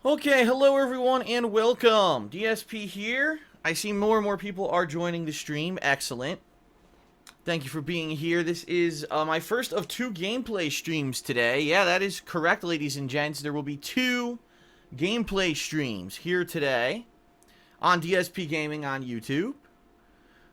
Okay, hello everyone and welcome. DSP here. I see more and more people are joining the stream. Excellent. Thank you for being here. This is my first of two gameplay streams today. Yeah, that is correct, ladies and gents. There will be two gameplay streams here today on DSPGaming on YouTube.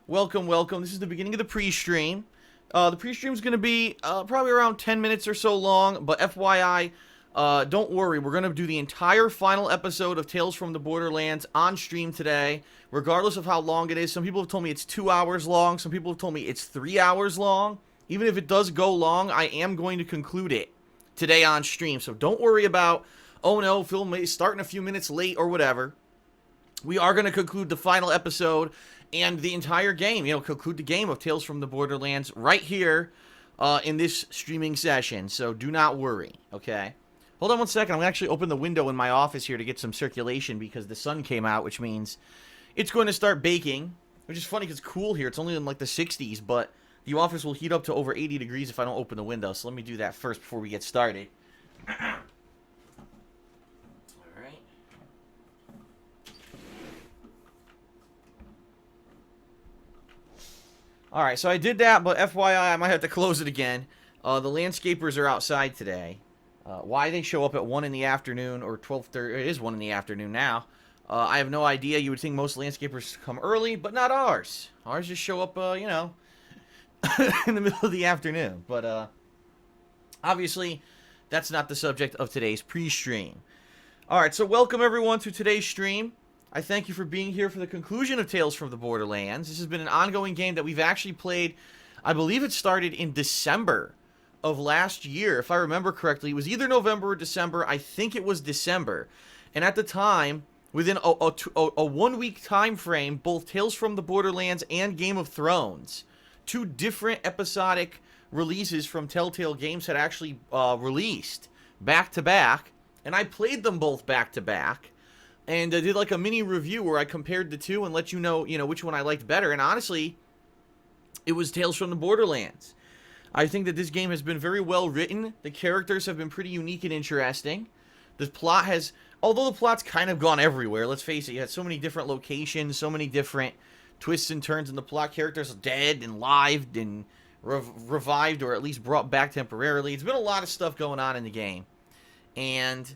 Welcome, welcome. This is the beginning of the pre-stream. The pre-stream is going to be probably around 10 minutes or so long, but FYI, don't worry, we're going to do the entire final episode of Tales from the Borderlands on stream today, regardless of how long it is. Some people have told me it's 2 hours long. Some people have told me it's 3 hours long. Even if it does go long, I am going to conclude it today on stream. So don't worry about, oh no, Phil may start in a few minutes late or whatever. We are going to conclude the final episode and the entire game, conclude the game of Tales from the Borderlands right here in this streaming session. So do not worry, okay? Hold on one second. I'm going to actually open the window in my office here to get some circulation because the sun came out, which means it's going to start baking, which is funny because it's cool here. It's only in like the 60s, but the office will heat up to over 80 degrees if I don't open the window. So let me do that first before we get started. Alright. Alright, so I did that, but FYI, I might have to close it again. The landscapers are outside today. Why they show up at 1 in the afternoon or 12:30, it is 1 in the afternoon now. I have no idea. You would think most landscapers come early, but not ours. Ours just show up, in the middle of the afternoon. But obviously, that's not the subject of today's pre-stream. Alright, so welcome everyone to today's stream. I thank you for being here for the conclusion of Tales from the Borderlands. This has been an ongoing game that we've actually played. I believe it started in December of last year, if I remember correctly. It was either November or December. I think it was December. And at the time, within a 1 week time frame, both Tales from the Borderlands and Game of Thrones, two different episodic releases from Telltale Games, had actually released back to back. And I played them both back to back. And I did like a mini review where I compared the two and let you know, which one I liked better. And honestly, it was Tales from the Borderlands. I think that this game has been very well written. The characters have been pretty unique and interesting. The plot has, although the plot's kind of gone everywhere, let's face it, you had so many different locations, so many different twists and turns in the plot. Characters are dead and lived and revived, or at least brought back temporarily. It's been a lot of stuff going on in the game. And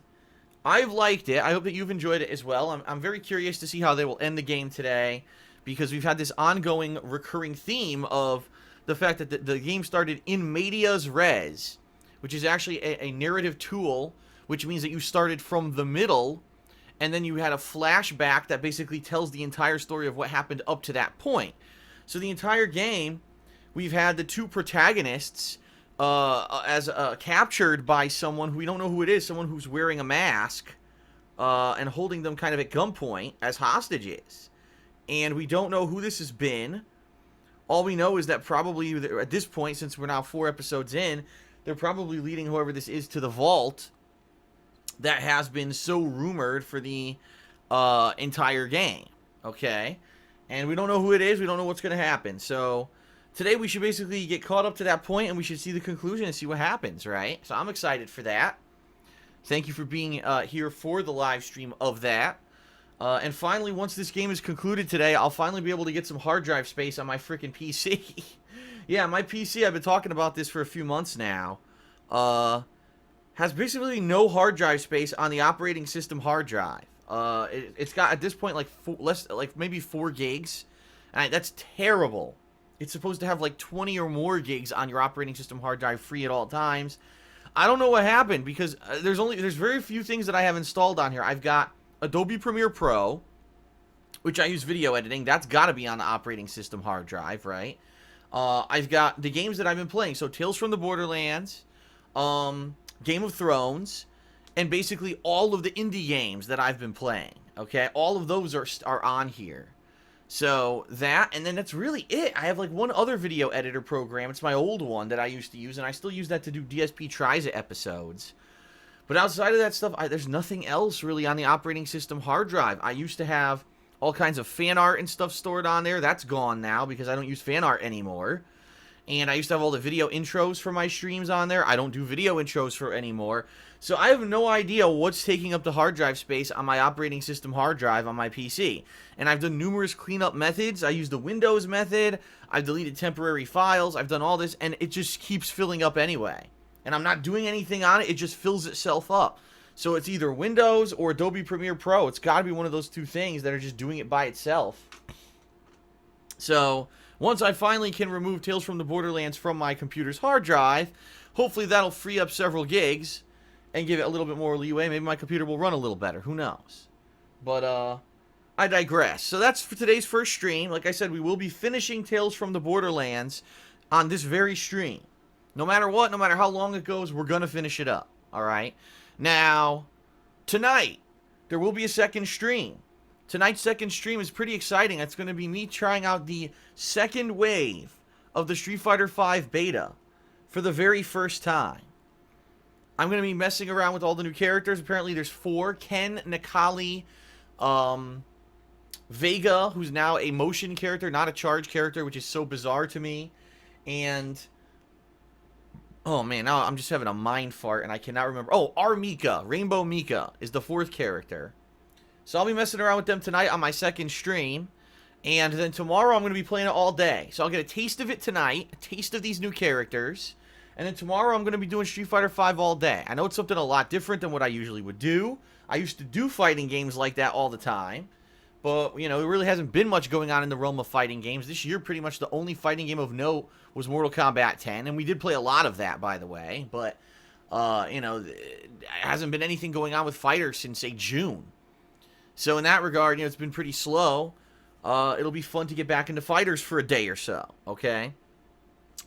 I've liked it. I hope that you've enjoyed it as well. I'm very curious to see how they will end the game today, because we've had this ongoing recurring theme of the fact that the game started in medias res, which is actually a narrative tool, which means that you started from the middle, and then you had a flashback that basically tells the entire story of what happened up to that point. So the entire game, we've had the two protagonists as captured by someone who we don't know who it is, someone who's wearing a mask and holding them kind of at gunpoint as hostages. And we don't know who this has been. All we know is that probably at this point, since we're now 4 episodes in, they're probably leading whoever this is to the vault that has been so rumored for the entire game. Okay? And we don't know who it is. We don't know what's going to happen. So today we should basically get caught up to that point, and we should see the conclusion and see what happens, right? So I'm excited for that. Thank you for being here for the live stream of that. And finally, once this game is concluded today, I'll finally be able to get some hard drive space on my freaking PC. Yeah, my PC, I've been talking about this for a few months now, has basically no hard drive space on the operating system hard drive. It's got, at this point, like maybe 4 gigs. And that's terrible. It's supposed to have like 20 or more gigs on your operating system hard drive free at all times. I don't know what happened, because there's very few things that I have installed on here. I've got Adobe Premiere Pro, which I use video editing. That's got to be on the operating system hard drive, right? I've got the games that I've been playing. So Tales from the Borderlands, Game of Thrones, and basically all of the indie games that I've been playing. Okay, all of those are on here. So that, and then that's really it. I have like one other video editor program. It's my old one that I used to use, and I still use that to do DSP Tries It episodes. But outside of that stuff, there's nothing else really on the operating system hard drive. I used to have all kinds of fan art and stuff stored on there. That's gone now because I don't use fan art anymore. And I used to have all the video intros for my streams on there. I don't do video intros for anymore. So I have no idea what's taking up the hard drive space on my operating system hard drive on my PC. And I've done numerous cleanup methods. I used the Windows method. I've deleted temporary files. I've done all this, and it just keeps filling up anyway. And I'm not doing anything on it. It just fills itself up. So it's either Windows or Adobe Premiere Pro. It's got to be one of those two things that are just doing it by itself. So once I finally can remove Tales from the Borderlands from my computer's hard drive, hopefully that'll free up several gigs and give it a little bit more leeway. Maybe my computer will run a little better. Who knows? But, I digress. So that's for today's first stream. Like I said, we will be finishing Tales from the Borderlands on this very stream. No matter what, no matter how long it goes, we're going to finish it up. Alright? Now, tonight, there will be a second stream. Tonight's second stream is pretty exciting. It's going to be me trying out the second wave of the Street Fighter V beta for the very first time. I'm going to be messing around with all the new characters. Apparently there's 4. Ken, Nikali, Vega, who's now a motion character, not a charge character, which is so bizarre to me. And, oh man, now I'm just having a mind fart and I cannot remember. Oh, Mika, Rainbow Mika is the 4th character. So I'll be messing around with them tonight on my second stream. And then tomorrow I'm going to be playing it all day. So I'll get a taste of it tonight, a taste of these new characters. And then tomorrow I'm going to be doing Street Fighter V all day. I know it's something a lot different than what I usually would do. I used to do fighting games like that all the time. But, you know, there really hasn't been much going on in the realm of fighting games. This year, pretty much the only fighting game of note was Mortal Kombat 10. And we did play a lot of that, by the way. But, you know, it hasn't been anything going on with fighters since, say, June. So in that regard, you know, it's been pretty slow. It'll be fun to get back into fighters for a day or so, okay?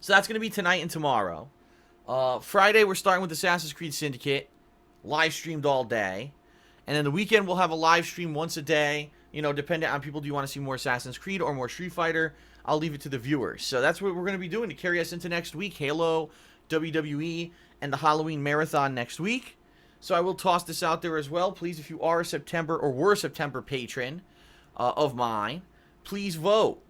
So that's going to be tonight and tomorrow. Friday, we're starting with Assassin's Creed Syndicate. Live streamed all day. And then the weekend, we'll have a live stream once a day. You know, depending on people, do you want to see more Assassin's Creed or more Street Fighter? I'll leave it to the viewers. So that's what we're going to be doing to carry us into next week. Halo, WWE, and the Halloween Marathon next week. So I will toss this out there as well. Please, if you are a September or were a September patron of mine, please vote.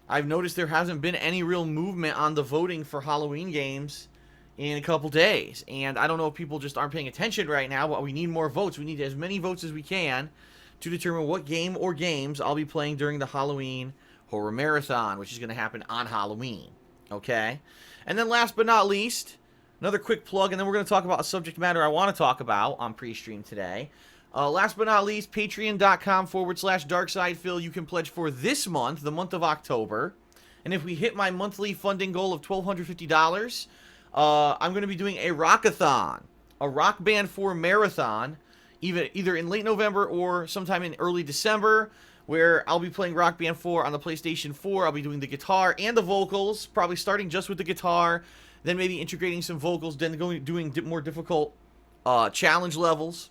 I've noticed there hasn't been any real movement on the voting for Halloween games in a couple days. And I don't know if people just aren't paying attention right now, but we need more votes. We need as many votes as we can to determine what game or games I'll be playing during the Halloween Horror Marathon, which is going to happen on Halloween. Okay? And then last but not least, another quick plug, and then we're going to talk about a subject matter I want to talk about on pre-stream today. Last but not least, patreon.com/DarksidePhil. You can pledge for this month, the month of October. And if we hit my monthly funding goal of $1,250, I'm going to be doing a Rockathon, a Rock Band 4 marathon, either in late November or sometime in early December, where I'll be playing Rock Band 4 on the PlayStation 4. I'll be doing the guitar and the vocals, probably starting just with the guitar, then maybe integrating some vocals, then doing more difficult challenge levels.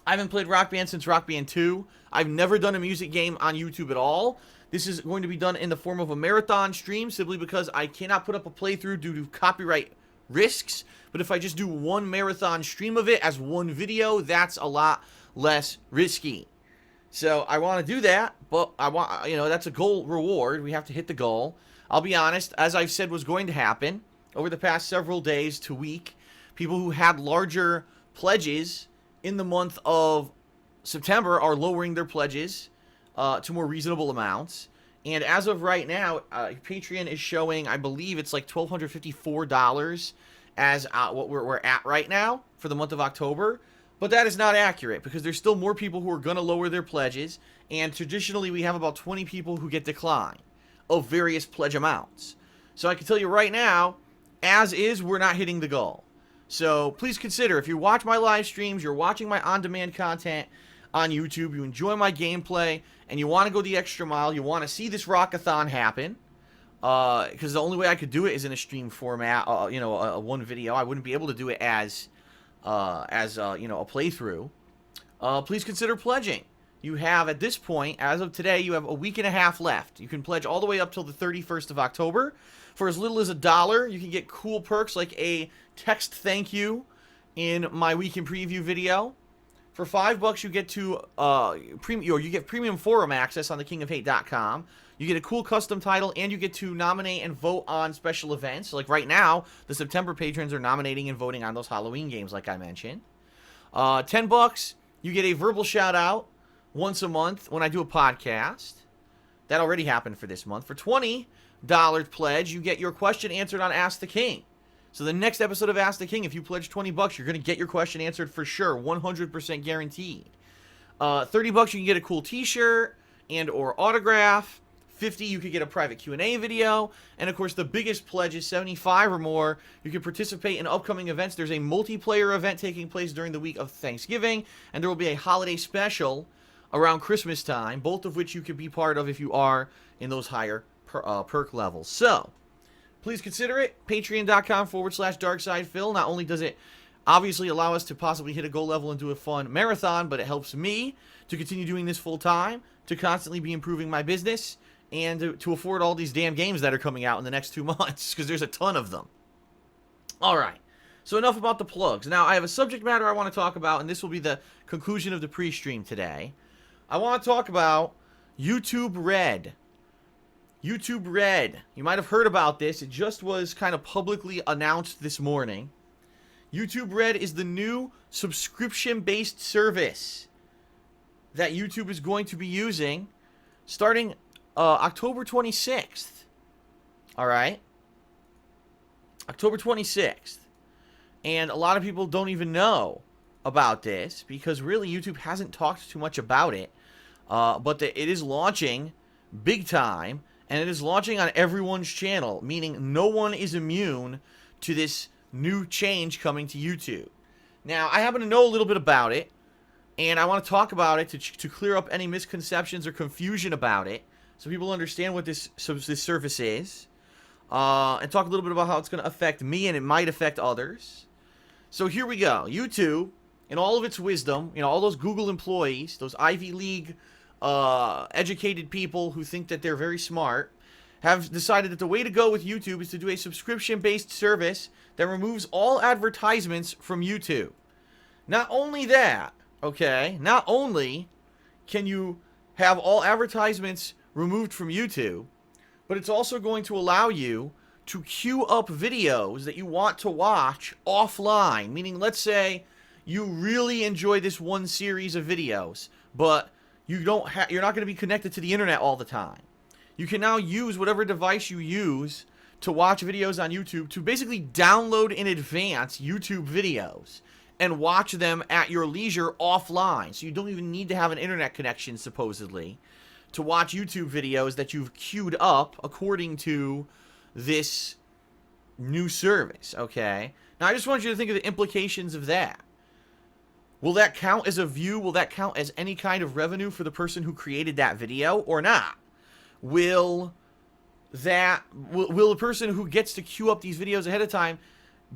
I haven't played Rock Band since Rock Band 2. I've never done a music game on YouTube at all. This is going to be done in the form of a marathon stream, simply because I cannot put up a playthrough due to copyright risks. But if I just do one marathon stream of it as one video, that's a lot less risky. So I want to do that, but I want, you know, that's a goal reward. We have to hit the goal. I'll be honest, as I've said was going to happen over the past several days to week, people who had larger pledges in the month of September are lowering their pledges to more reasonable amounts. And as of right now, Patreon is showing, I believe it's like $1,254 as what we're at right now for the month of October. But that is not accurate, because there's still more people who are going to lower their pledges. And traditionally, we have about 20 people who get declined of various pledge amounts. So I can tell you right now, as is, we're not hitting the goal. So please consider, if you watch my live streams, you're watching my on-demand content on YouTube, you enjoy my gameplay, and you want to go the extra mile, you want to see this Rockathon happen, because the only way I could do it is in a stream format, you know, a one video. I wouldn't be able to do it as you know, a playthrough. Please consider pledging. You have, at this point, as of today, you have a week and a half left. You can pledge all the way up till the 31st of October. For as little as $1, you can get cool perks like a text thank you in my week in preview video. For $5, you get to you get premium forum access on thekingofhate.com. You get a cool custom title, and you get to nominate and vote on special events. Like right now, the September patrons are nominating and voting on those Halloween games, like I mentioned. $10, you get a verbal shout out once a month when I do a podcast. That already happened for this month. For $20 pledge, you get your question answered on Ask the King. So the next episode of Ask the King, if you pledge $20, you're going to get your question answered for sure, 100% guaranteed. $30, you can get a cool t-shirt and or autograph. $50, you could get a private Q&A video. And of course, the biggest pledge is $75 or more. You can participate in upcoming events. There's a multiplayer event taking place during the week of Thanksgiving, and there will be a holiday special around Christmas time, both of which you can be part of if you are in those higher perk levels. So, please consider it. Patreon.com/DarksidePhil. Not only does it obviously allow us to possibly hit a goal level and do a fun marathon, but it helps me to continue doing this full time, to constantly be improving my business, and to afford all these damn games that are coming out in the next 2 months, because there's a ton of them. Alright, so enough about the plugs. Now, I have a subject matter I want to talk about, and this will be the conclusion of the pre-stream today. I want to talk about YouTube Red. YouTube Red. You might have heard about this. It just was kind of publicly announced this morning. YouTube Red is the new subscription-based service that YouTube is going to be using starting October 26th. Alright? October 26th. And a lot of people don't even know about this because really YouTube hasn't talked too much about it. But it is launching big time, and it is launching on everyone's channel, meaning no one is immune to this new change coming to YouTube. Now, I happen to know a little bit about it, and I want to talk about it to clear up any misconceptions or confusion about it, so people understand what this service is, and talk a little bit about how it's going to affect me, and it might affect others. So here we go. YouTube, in all of its wisdom, all those Google employees, those Ivy League educated people who think that they're very smart, have decided that the way to go with YouTube is to do a subscription-based service that removes all advertisements from YouTube. Not only that, okay, not only can you have all advertisements removed from YouTube, but it's also going to allow you to queue up videos that you want to watch offline. Meaning, let's say you really enjoy this one series of videos, but you're not going to be connected to the internet all the time. You can now use whatever device you use to watch videos on YouTube to basically download in advance YouTube videos and watch them at your leisure offline. So you don't even need to have an internet connection, supposedly, to watch YouTube videos that you've queued up according to this new service, okay? Now, I just want you to think of the implications of that. Will that count as a view? Will that count as any kind of revenue for the person who created that video or not? Will the person who gets to queue up these videos ahead of time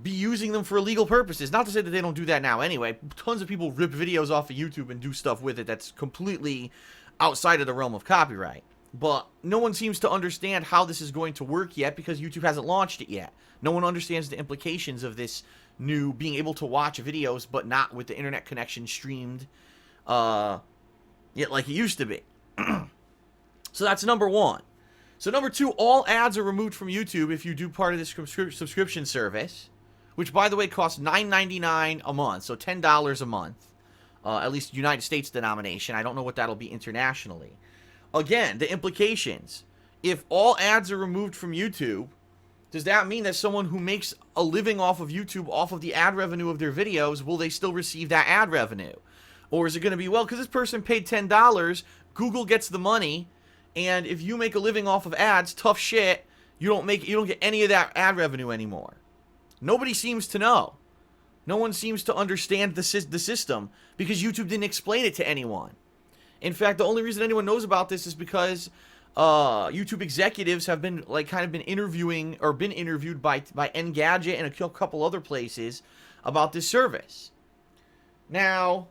be using them for illegal purposes? Not to say that they don't do that now anyway. Tons of people rip videos off of YouTube and do stuff with it that's completely outside of the realm of copyright. But no one seems to understand how this is going to work yet because YouTube hasn't launched it yet. No one understands the implications of this new being able to watch videos but not with the internet connection streamed yet like it used to be. So that's number one. So number two, all ads are removed from YouTube if you do part of this subscription service, which, by the way, costs $9.99 a month, so $10 a month, at least United States denomination. I don't know what that'll be internationally. Again, the implications. If all ads are removed from YouTube, does that mean that someone who makes a living off of YouTube, off of the ad revenue of their videos, will they still receive that ad revenue? Or is it going to be, well, because this person paid $10, Google gets the money, and if you make a living off of ads, tough shit, you don't get any of that ad revenue anymore. Nobody seems to know. No one seems to understand the system because YouTube didn't explain it to anyone. In fact, the only reason anyone knows about this is because YouTube executives have been been interviewing or been interviewed by Engadget and a couple other places about this service. Now,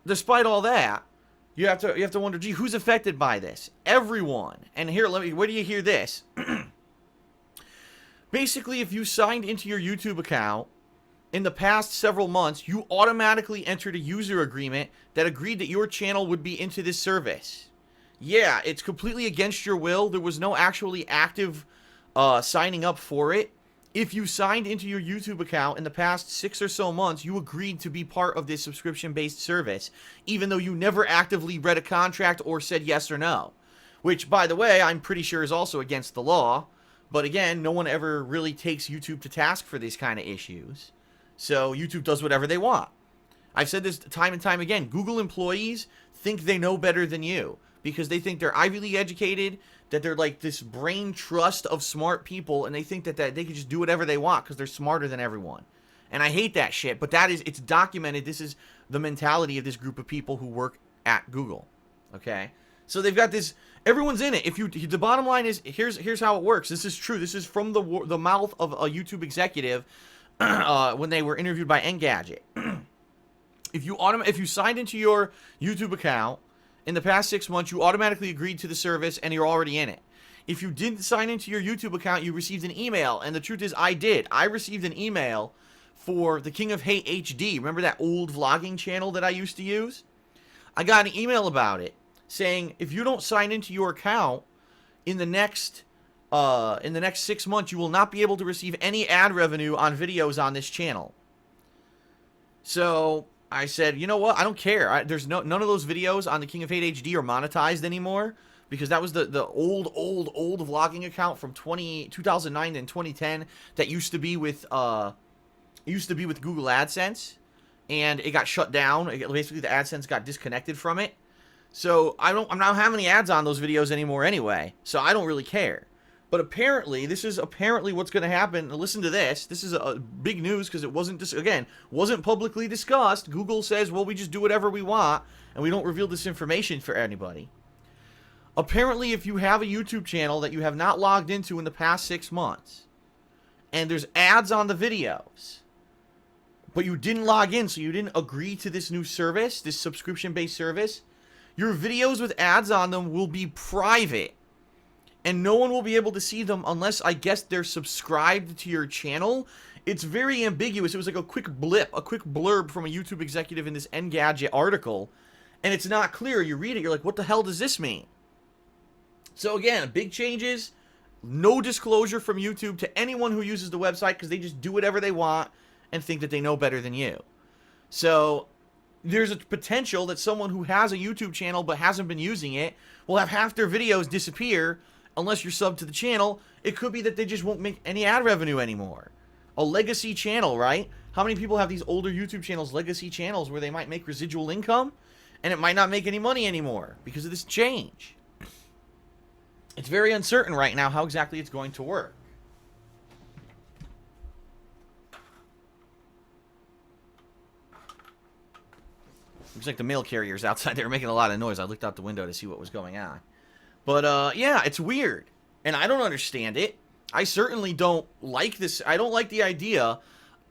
despite all that, you have to wonder, gee, who's affected by this? Everyone. And here, where do you hear this? Basically, if you signed into your YouTube account in the past several months, you automatically entered a user agreement that agreed that your channel would be into this service. Yeah, it's completely against your will. There was no actually active signing up for it. If you signed into your YouTube account in the past 6 or so months, you agreed to be part of this subscription-based service, even though you never actively read a contract or said yes or no. Which, by the way, I'm pretty sure is also against the law. But again, no one ever really takes YouTube to task for these kind of issues. So YouTube does whatever they want. I've said this time and time again. Google employees think they know better than you because they think they're Ivy League educated, that they're like this brain trust of smart people, and they think that they can just do whatever they want because they're smarter than everyone. And I hate that shit, but it's documented. This is the mentality of this group of people who work at Google. Okay? So they've got this, everyone's in it. The bottom line is, here's how it works. This is true. This is from the mouth of a YouTube executive when they were interviewed by Engadget. If you signed into your YouTube account in the past 6 months, you automatically agreed to the service and you're already in it. If you didn't sign into your YouTube account, you received an email. And the truth is, I did. I received an email for the King of Hate HD. Remember that old vlogging channel that I used to use? I got an email about it saying, if you don't sign into your account in the next 6 months, you will not be able to receive any ad revenue on videos on this channel. So I said, you know what? I don't care. There's none of those videos on the King of Hate HD are monetized anymore because that was the old vlogging account from 2009 and 2010 that used to be with Google AdSense, and it got shut down. Basically, the AdSense got disconnected from it. So I'm not having any ads on those videos anymore anyway. So I don't really care. But apparently, this is what's going to happen. Listen to this. This is a big news because it wasn't publicly discussed. Google says, well, we just do whatever we want, and we don't reveal this information for anybody. Apparently, if you have a YouTube channel that you have not logged into in the past 6 months, and there's ads on the videos, but you didn't log in, so you didn't agree to this new service, this subscription-based service, your videos with ads on them will be private. And no one will be able to see them unless, I guess, they're subscribed to your channel. It's very ambiguous. It was like a quick blip, a quick blurb from a YouTube executive in this Engadget article. And it's not clear. You read it, you're like, what the hell does this mean? So again, big changes. No disclosure from YouTube to anyone who uses the website because they just do whatever they want and think that they know better than you. So there's a potential that someone who has a YouTube channel but hasn't been using it will have half their videos disappear unless you're subbed to the channel. It could be that they just won't make any ad revenue anymore. A legacy channel, right? How many people have these older YouTube channels, legacy channels, where they might make residual income and it might not make any money anymore because of this change? It's very uncertain right now how exactly it's going to work. Looks like the mail carriers outside there are making a lot of noise. I looked out the window to see what was going on. But, yeah, it's weird. And I don't understand it. I certainly don't like this. I don't like the idea.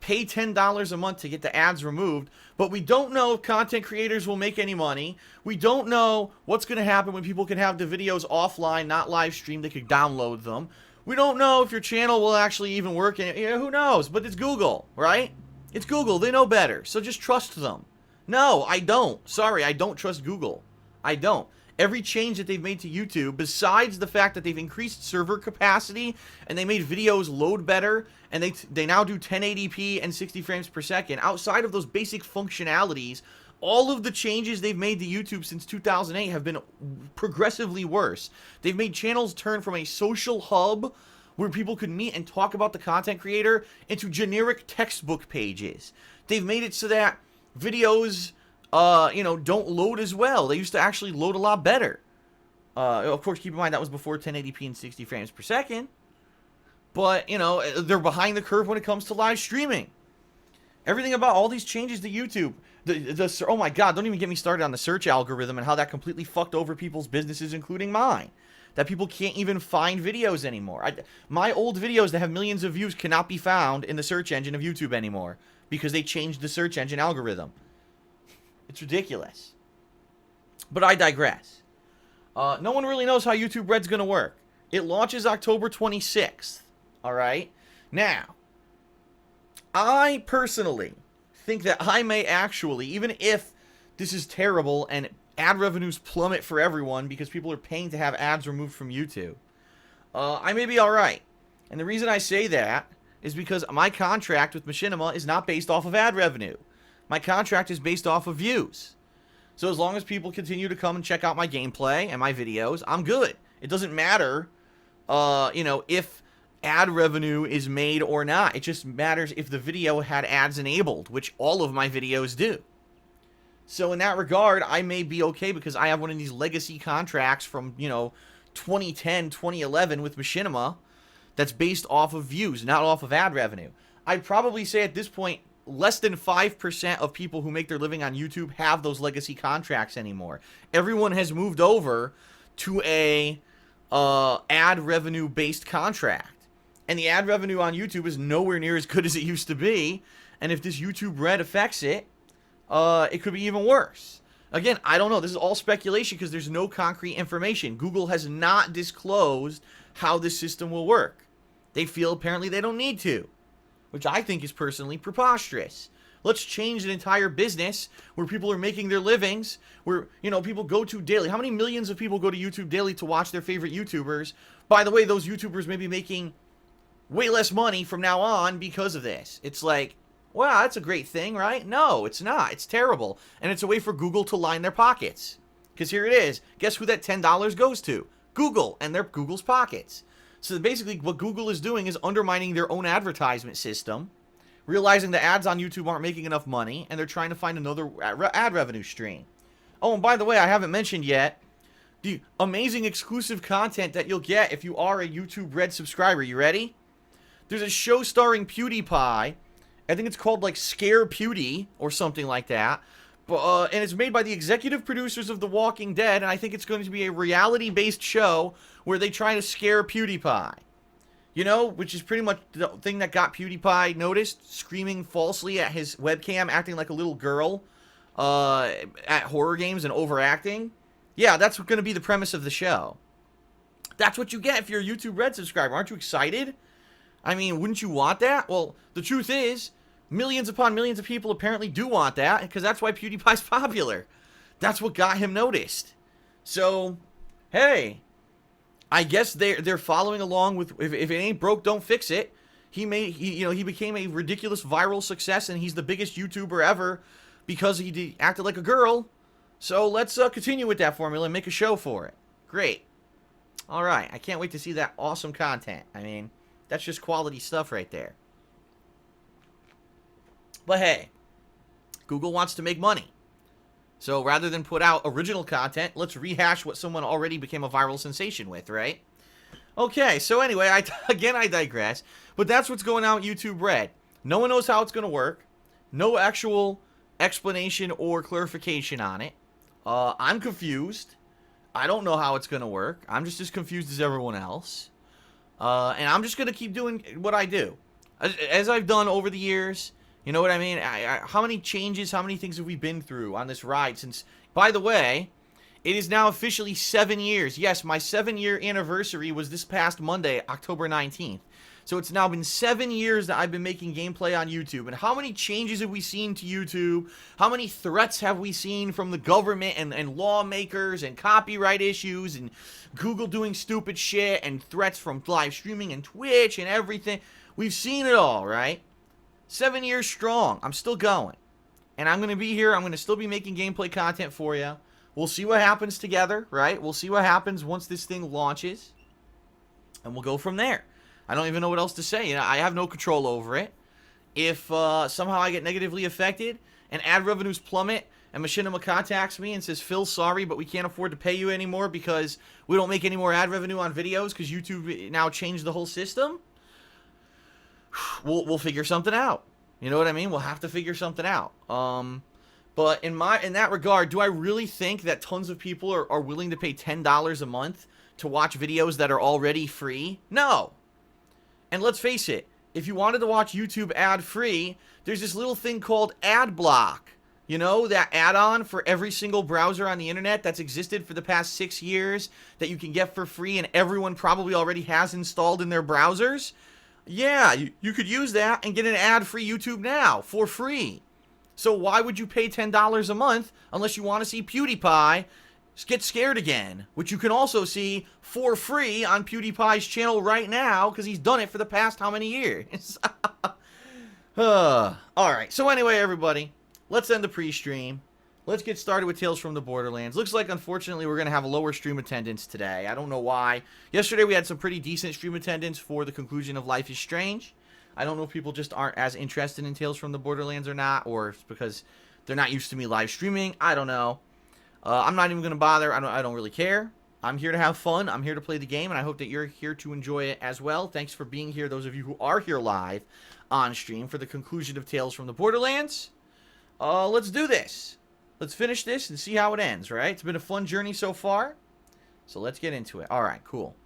Pay $10 a month to get the ads removed. But we don't know if content creators will make any money. We don't know what's going to happen when people can have the videos offline, not live streamed. They could download them. We don't know if your channel will actually even work. Who knows? But it's Google, right? It's Google. They know better. So just trust them. No, I don't. Sorry, I don't trust Google. I don't. Every change that they've made to YouTube, besides the fact that they've increased server capacity and they made videos load better, and they now do 1080p and 60 frames per second, outside of those basic functionalities, all of the changes they've made to YouTube since 2008 have been progressively worse. They've made channels turn from a social hub where people could meet and talk about the content creator into generic textbook pages. They've made it so that videos don't load as well. They used to actually load a lot better. Of course, keep in mind that was before 1080p and 60 frames per second. But, they're behind the curve when it comes to live streaming. Everything about all these changes to YouTube. Oh my God, don't even get me started on the search algorithm and how that completely fucked over people's businesses, including mine. That people can't even find videos anymore. My old videos that have millions of views cannot be found in the search engine of YouTube anymore because they changed the search engine algorithm. It's ridiculous. But I digress. No one really knows how YouTube Red's going to work. It launches October 26th. All right? Now, I personally think that I may actually, even if this is terrible and ad revenues plummet for everyone because people are paying to have ads removed from YouTube, I may be alright. And the reason I say that is because my contract with Machinima is not based off of ad revenue. My contract is based off of views. So as long as people continue to come and check out my gameplay and my videos, I'm good. It doesn't matter, if ad revenue is made or not. It just matters if the video had ads enabled, which all of my videos do. So in that regard, I may be okay because I have one of these legacy contracts from, 2010, 2011 with Machinima that's based off of views, not off of ad revenue. I'd probably say at this point, less than 5% of people who make their living on YouTube have those legacy contracts anymore. Everyone has moved over to a ad revenue based contract. And the ad revenue on YouTube is nowhere near as good as it used to be. And if this YouTube Red affects it, it could be even worse. Again, I don't know. This is all speculation because there's no concrete information. Google has not disclosed how this system will work. They feel apparently they don't need to, which I think is personally preposterous. Let's change an entire business where people are making their livings, where, people go to daily. How many millions of people go to YouTube daily to watch their favorite YouTubers? By the way, those YouTubers may be making way less money from now on because of this. It's like, wow, that's a great thing, right? No, it's not. It's terrible. And it's a way for Google to line their pockets. Because here it is. Guess who that $10 goes to? Google and their Google's pockets. So basically what Google is doing is undermining their own advertisement system, realizing the ads on YouTube aren't making enough money, and they're trying to find another ad revenue stream. Oh, and by the way, I haven't mentioned yet the amazing exclusive content that you'll get if you are a YouTube Red subscriber. You ready? There's a show starring PewDiePie. I think it's called like Scare Pewdie or something like that. And it's made by the executive producers of The Walking Dead, and I think it's going to be a reality-based show where they try to scare PewDiePie. Which is pretty much the thing that got PewDiePie noticed, screaming falsely at his webcam, acting like a little girl at horror games and overacting. Yeah, that's going to be the premise of the show. That's what you get if you're a YouTube Red subscriber. Aren't you excited? I mean, wouldn't you want that? Well, the truth is, millions upon millions of people apparently do want that, because that's why PewDiePie's popular. That's what got him noticed. So, hey, I guess they're following along with, if it ain't broke, don't fix it. He became a ridiculous viral success, and he's the biggest YouTuber ever because he acted like a girl. So let's continue with that formula and make a show for it. Great. All right, I can't wait to see that awesome content. I mean, that's just quality stuff right there. But hey, Google wants to make money. So rather than put out original content, let's rehash what someone already became a viral sensation with, right? Okay, so anyway, I digress. But that's what's going on with YouTube Red. No one knows how it's going to work. No actual explanation or clarification on it. I'm confused. I don't know how it's going to work. I'm just as confused as everyone else. And I'm just going to keep doing what I do. As I've done over the years. You know what I mean? How many changes, how many things have we been through on this ride since... By the way, it is now officially 7 years. Yes, my 7-year anniversary was this past Monday, October 19th. So it's now been 7 years that I've been making gameplay on YouTube. And how many changes have we seen to YouTube? How many threats have we seen from the government and lawmakers and copyright issues and Google doing stupid shit and threats from live streaming and Twitch and everything? We've seen it all, right? 7 years strong. I'm still going. And I'm going to be here. I'm going to still be making gameplay content for you. We'll see what happens together, right? We'll see what happens once this thing launches. And we'll go from there. I don't even know what else to say. I have no control over it. If somehow I get negatively affected and ad revenues plummet and Machinima contacts me and says, Phil, sorry, but we can't afford to pay you anymore because we don't make any more ad revenue on videos because YouTube now changed the whole system, we'll figure something out. You know what I mean? We'll have to figure something out. But in that regard, do I really think that tons of people are willing to pay $10 a month to watch videos that are already free? No. And let's face it, if you wanted to watch YouTube ad-free, there's this little thing called ad block. You know, that add-on for every single browser on the internet that's existed for the past 6 years that you can get for free and everyone probably already has installed in their browsers. Yeah, you could use that and get an ad-free YouTube now for free. So why would you pay $10 a month unless you want to see PewDiePie get scared again? Which you can also see for free on PewDiePie's channel right now because he's done it for the past how many years? Alright, so anyway, everybody, let's end the pre-stream. Let's get started with Tales from the Borderlands. Looks like, unfortunately, we're going to have a lower stream attendance today. I don't know why. Yesterday, we had some pretty decent stream attendance for the conclusion of Life is Strange. I don't know if people just aren't as interested in Tales from the Borderlands or not, or it's because they're not used to me live streaming. I don't know. I'm not even going to bother. I don't really care. I'm here to have fun. I'm here to play the game, and I hope that you're here to enjoy it as well. Thanks for being here, those of you who are here live on stream for the conclusion of Tales from the Borderlands. Let's do this. Let's finish this and see how it ends, right? It's been a fun journey so far. So let's get into it. All right, cool.